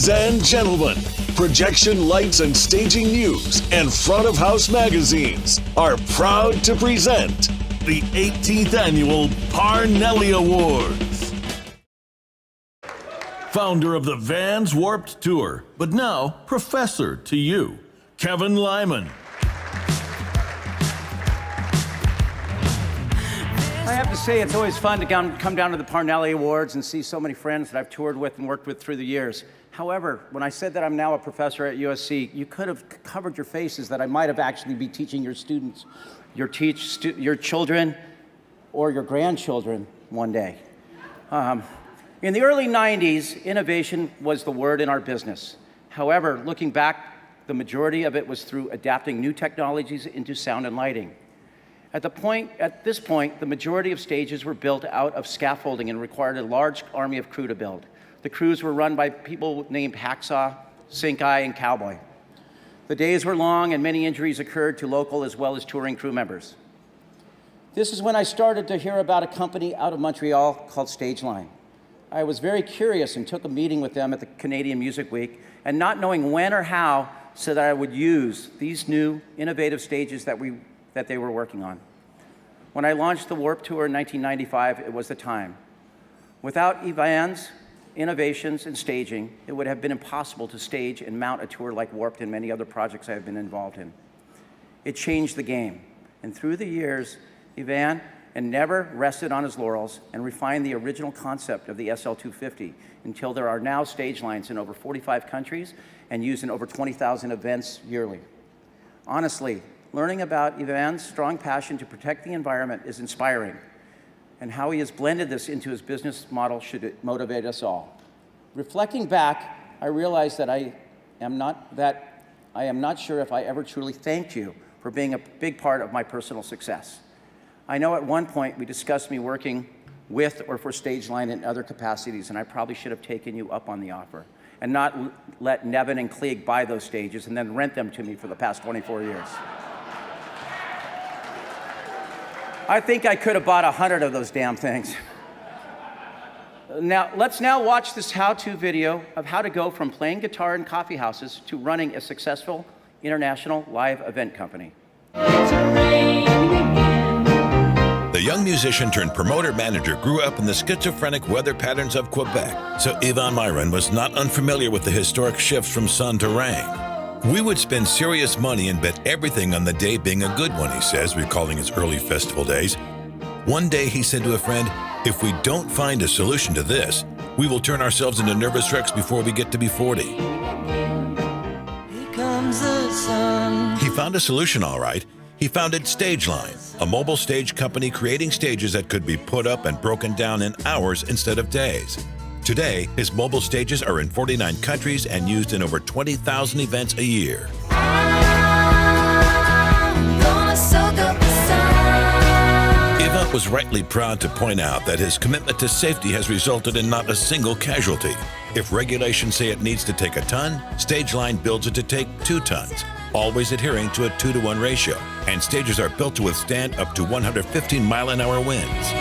Ladies and gentlemen, Projection Lights and Staging News and Front of House magazines are proud to present the 18th Annual Parnelli Awards. Founder of the Vans Warped Tour, but now professor to you, Kevin Lyman. I have to say, it's always fun to come down to the Parnelli Awards and see so many friends that I've toured with and worked with through the years. However, when I said that I'm now a professor at USC, you could have covered your faces that I might have actually be teaching your students, your children, or your grandchildren one day. In the early 90s, innovation was the word in our business. However, looking back, the majority of it was through adapting new technologies into sound and lighting. At this point, the majority of stages were built out of scaffolding and required a large army of crew to build. The crews were run by people named Hacksaw, Sink-Eye, and Cowboy. The days were long and many injuries occurred to local as well as touring crew members. This is when I started to hear about a company out of Montreal called Stageline. I was very curious and took a meeting with them at the Canadian Music Week, and not knowing when or how, said that I would use these new innovative stages that they were working on. When I launched the Warped Tour in 1995, it was the time. Without Yvan's innovations in staging, it would have been impossible to stage and mount a tour like Warped and many other projects I have been involved in. It changed the game, and through the years, Yvan never rested on his laurels and refined the original concept of the SL250 until there are now stage lines in over 45 countries and used in over 20,000 events yearly. Honestly, learning about Yvan's strong passion to protect the environment is inspiring, and how he has blended this into his business model should motivate us all. Reflecting back, I realized that I am not sure if I ever truly thanked you for being a big part of my personal success. I know at one point we discussed me working with or for Stageline in other capacities, and I probably should have taken you up on the offer and not let Nevin and Klieg buy those stages and then rent them to me for the past 24 years. I think I could have bought 100 of those damn things. Let's watch this how-to video of how to go from playing guitar in coffee houses to running a successful international live event company. The young musician turned promoter-manager grew up in the schizophrenic weather patterns of Quebec, so Yvan Miron was not unfamiliar with the historic shifts from sun to rain. We would spend serious money and bet everything on the day being a good one, he says, recalling his early festival days. One day he said to a friend, "If we don't find a solution to this, we will turn ourselves into nervous wrecks before we get to be 40. Here comes the sun. He found a solution, all right. He founded Stageline, a mobile stage company creating stages that could be put up and broken down in hours instead of days. Today, his mobile stages are in 49 countries and used in over 20,000 events a year. Yvan was rightly proud to point out that his commitment to safety has resulted in not a single casualty. If regulations say it needs to take a ton, Stageline builds it to take 2 tons, always adhering to a 2-to-1 ratio, and stages are built to withstand up to 115-mile-an-hour winds.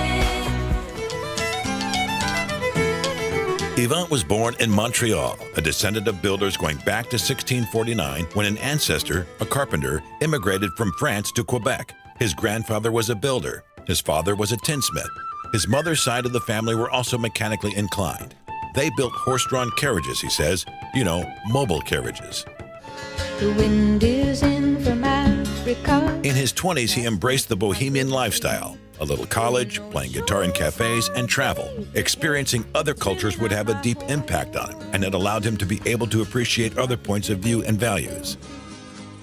Yvan was born in Montreal, a descendant of builders going back to 1649 when an ancestor, a carpenter, immigrated from France to Quebec. His grandfather was a builder. His father was a tinsmith. His mother's side of the family were also mechanically inclined. They built horse-drawn carriages, he says, mobile carriages. The wind is in from Africa. In his 20s, he embraced the bohemian lifestyle. A little college, playing guitar in cafes, and travel. Experiencing other cultures would have a deep impact on him, and it allowed him to be able to appreciate other points of view and values.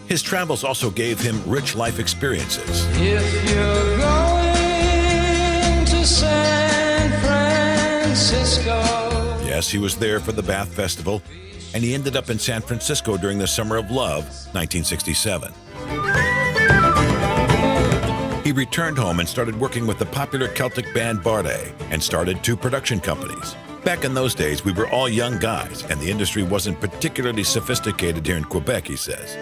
His travels also gave him rich life experiences. If you're going to San Francisco. Yes, he was there for the Bath Festival, and he ended up in San Francisco during the Summer of Love, 1967. He returned home and started working with the popular Celtic band Bardet and started 2 production companies. Back in those days, we were all young guys, and the industry wasn't particularly sophisticated here in Quebec, he says.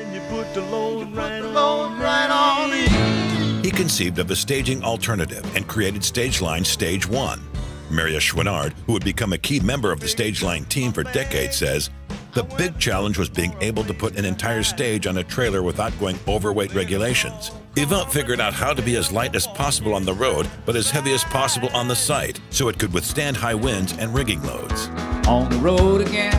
He conceived of a staging alternative and created Stageline Stage 1. Maria Chouinard, who would become a key member of the Stageline team for decades, says, The big challenge was being able to put an entire stage on a trailer without going overweight regulations. Yvan figured out how to be as light as possible on the road, but as heavy as possible on the site, so it could withstand high winds and rigging loads. On the road again.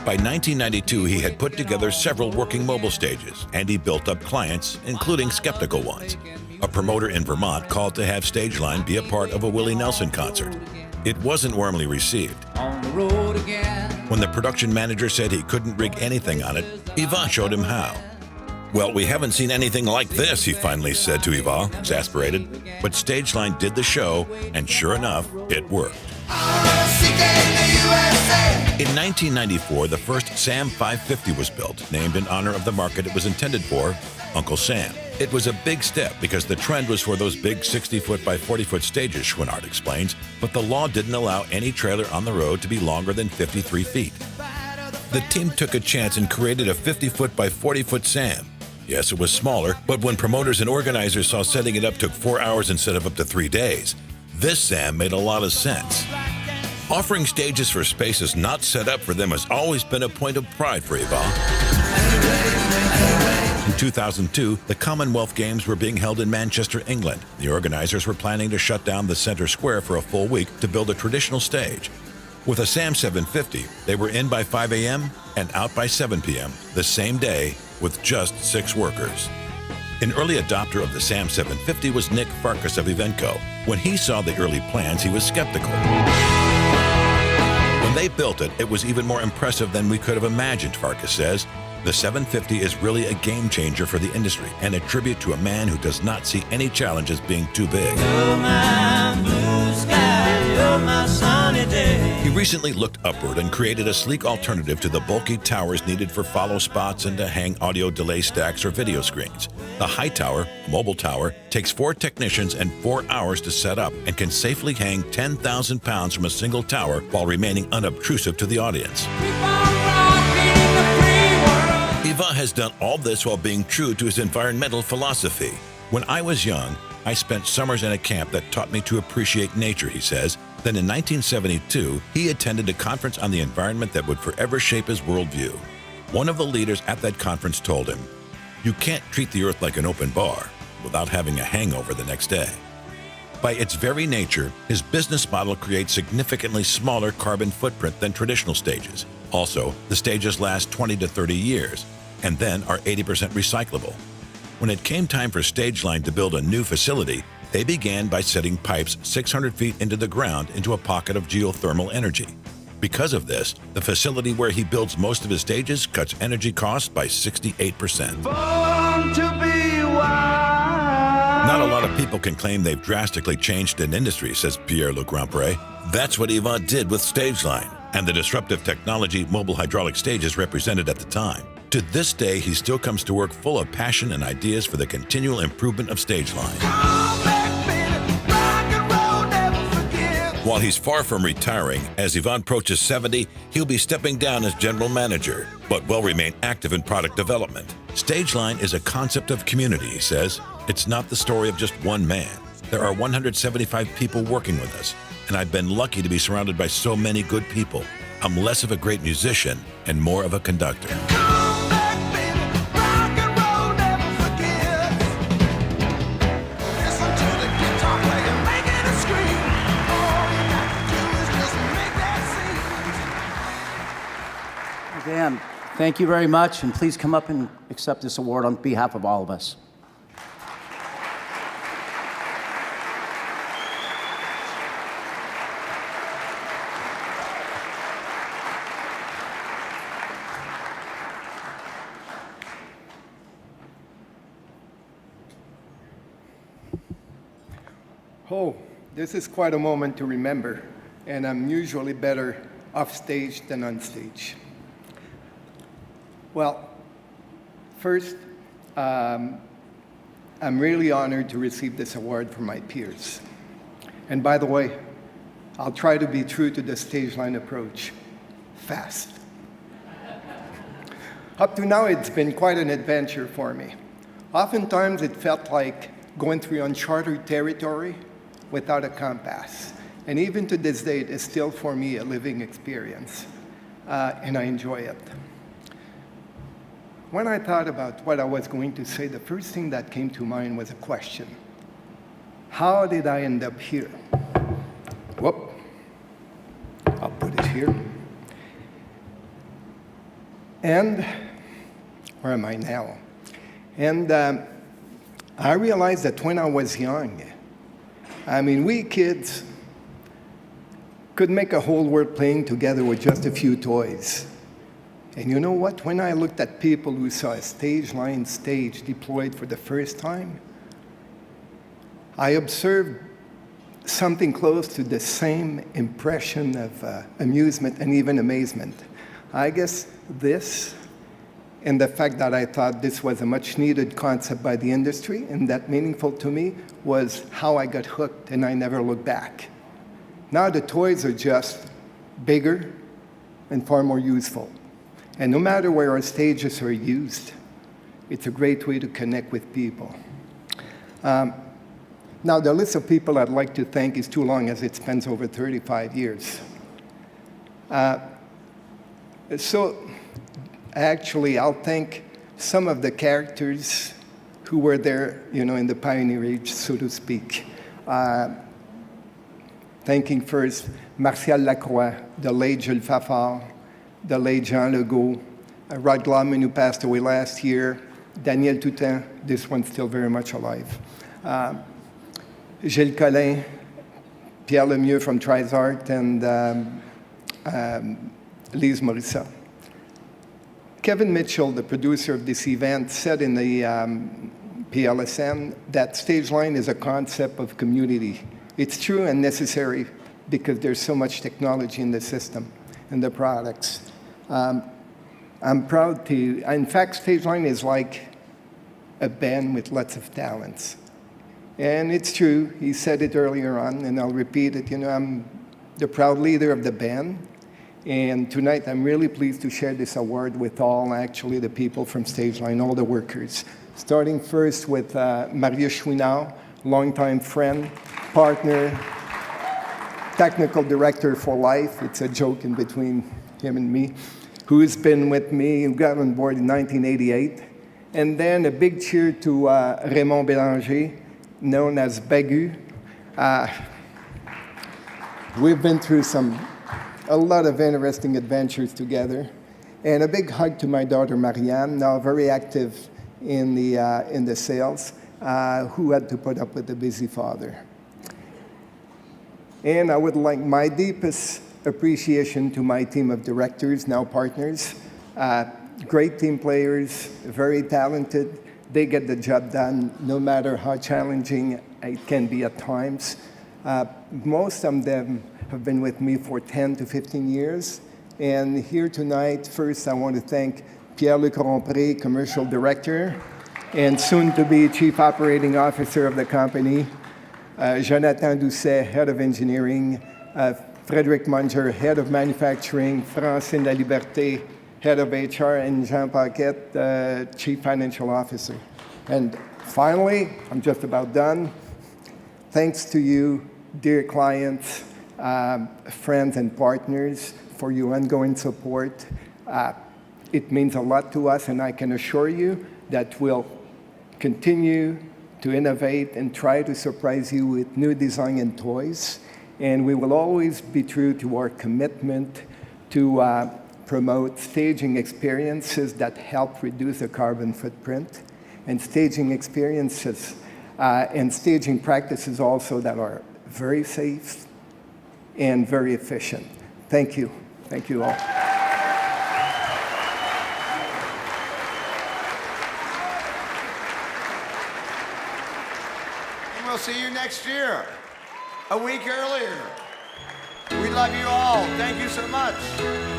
By 1992, he had put together several working mobile stages, and he built up clients, including skeptical ones. A promoter in Vermont called to have Stageline be a part of a Willie Nelson concert. It wasn't warmly received. On the road again. When the production manager said he couldn't rig anything on it, Yvan showed him how. "Well, we haven't seen anything like this," he finally said to Yvan, exasperated. But Stageline did the show, and sure enough, it worked. In 1994, the first Sam 550 was built, named in honor of the market it was intended for, Uncle Sam. It was a big step because the trend was for those big 60-foot by 40-foot stages, Schwinnart explains, but the law didn't allow any trailer on the road to be longer than 53 feet. The team took a chance and created a 50-foot by 40-foot Sam. Yes, it was smaller, but when promoters and organizers saw setting it up took 4 hours instead of up to 3 days, this Sam made a lot of sense. Offering stages for spaces not set up for them has always been a point of pride for Yvan. In 2002, the Commonwealth Games were being held in Manchester, England. The organizers were planning to shut down the center square for a full week to build a traditional stage. With a Sam 750, they were in by 5 a.m. and out by 7 p.m. the same day with just 6 workers. An early adopter of the Sam 750 was Nick Farkas of Evenco. When he saw the early plans, he was skeptical. When they built it, it was even more impressive than we could have imagined, Farkas says. The 750 is really a game changer for the industry and a tribute to a man who does not see any challenges being too big. You're my blue sky, you're my sunny day. He recently looked upward and created a sleek alternative to the bulky towers needed for follow spots and to hang audio delay stacks or video screens. The high tower, a mobile tower, takes 4 technicians and 4 hours to set up and can safely hang 10,000 pounds from a single tower while remaining unobtrusive to the audience. Yvan has done all this while being true to his environmental philosophy. "When I was young, I spent summers in a camp that taught me to appreciate nature," he says. Then in 1972, he attended a conference on the environment that would forever shape his worldview. One of the leaders at that conference told him, "You can't treat the earth like an open bar without having a hangover the next day." By its very nature, his business model creates significantly smaller carbon footprint than traditional stages. Also, the stages last 20 to 30 years, and then are 80% recyclable. When it came time for Stageline to build a new facility, they began by setting pipes 600 feet into the ground into a pocket of geothermal energy. Because of this, the facility where he builds most of his stages cuts energy costs by 68%. Born to be wild. Not a lot of people can claim they've drastically changed an industry, says Pierre Le Grandpré. That's what Yvan did with Stageline and the disruptive technology mobile hydraulic stages represented at the time. To this day, he still comes to work full of passion and ideas for the continual improvement of Stageline. While he's far from retiring, as Yvan approaches 70, he'll be stepping down as general manager, but will remain active in product development. Stageline is a concept of community, he says. It's not the story of just one man. There are 175 people working with us, and I've been lucky to be surrounded by so many good people. I'm less of a great musician and more of a conductor. Dan, thank you very much, and please come up and accept this award on behalf of all of us. Oh, this is quite a moment to remember, and I'm usually better off stage than on stage. Well, first, I'm really honored to receive this award from my peers. And by the way, I'll try to be true to the Stageline approach, fast. Up to now, it's been quite an adventure for me. Oftentimes, it felt like going through uncharted territory without a compass. And even to this day, it is still for me a living experience. and I enjoy it. When I thought about what I was going to say, the first thing that came to mind was a question. How did I end up here? Whoop. I'll put it here. And where am I now? And I realized that when I was young, I mean, we kids could make a whole world playing together with just a few toys. And you know what? When I looked at people who saw a stage-line stage deployed for the first time, I observed something close to the same impression of amusement and even amazement. I guess this, and the fact that I thought this was a much-needed concept by the industry and that meaningful to me, was how I got hooked and I never looked back. Now the toys are just bigger and far more useful. And no matter where our stages are used, it's a great way to connect with people. Now, the list of people I'd like to thank is too long, as it spans over 35 years. So actually, I'll thank some of the characters who were there, you know, in the pioneer age, so to speak. Thanking first Martial Lacroix, the late Jules Fafard, the late Jean Legault, Rod Glauman, who passed away last year, Daniel Toutain, this one's still very much alive, Gilles Collin, Pierre Lemieux from Trizart, and Lise Morissette. Kevin Mitchell, the producer of this event, said in the PLSN that stage line is a concept of community. It's true and necessary because there's so much technology in the system and the products. I'm proud to, in fact, stage line is like a band with lots of talents. And it's true, he said it earlier on, and I'll repeat it, you know, I'm the proud leader of the band. And tonight, I'm really pleased to share this award with all, actually, the people from Stage Line, all the workers. Starting first with Marius Chouinard, longtime friend, partner, technical director for life. It's a joke in between him and me, who's been with me, who got on board in 1988. And then a big cheer to Raymond Bélanger, known as Bagu. We've been through a lot of interesting adventures together. And a big hug to my daughter Marianne, now very active in the sales, who had to put up with a busy father. And I would like my deepest appreciation to my team of directors, now partners, great team players, very talented. They get the job done no matter how challenging it can be at times. Most of them have been with me for 10 to 15 years. And here tonight, first I want to thank Pierre-Luc Rompré, Commercial Director, and soon to be Chief Operating Officer of the company, Jonathan Doucet, Head of Engineering, Frédéric Munger, Head of Manufacturing, Francine Laliberté, Head of HR, and Jean Paquette, Chief Financial Officer. And finally, I'm just about done. Thanks to you, dear clients, friends and partners, for your ongoing support. It means a lot to us, and I can assure you that we'll continue to innovate and try to surprise you with new design and toys. And we will always be true to our commitment to promote staging experiences that help reduce the carbon footprint, and staging experiences and staging practices also that are very safe and very efficient. Thank you. Thank you all. And we'll see you next year, a week earlier. We love you all. Thank you so much.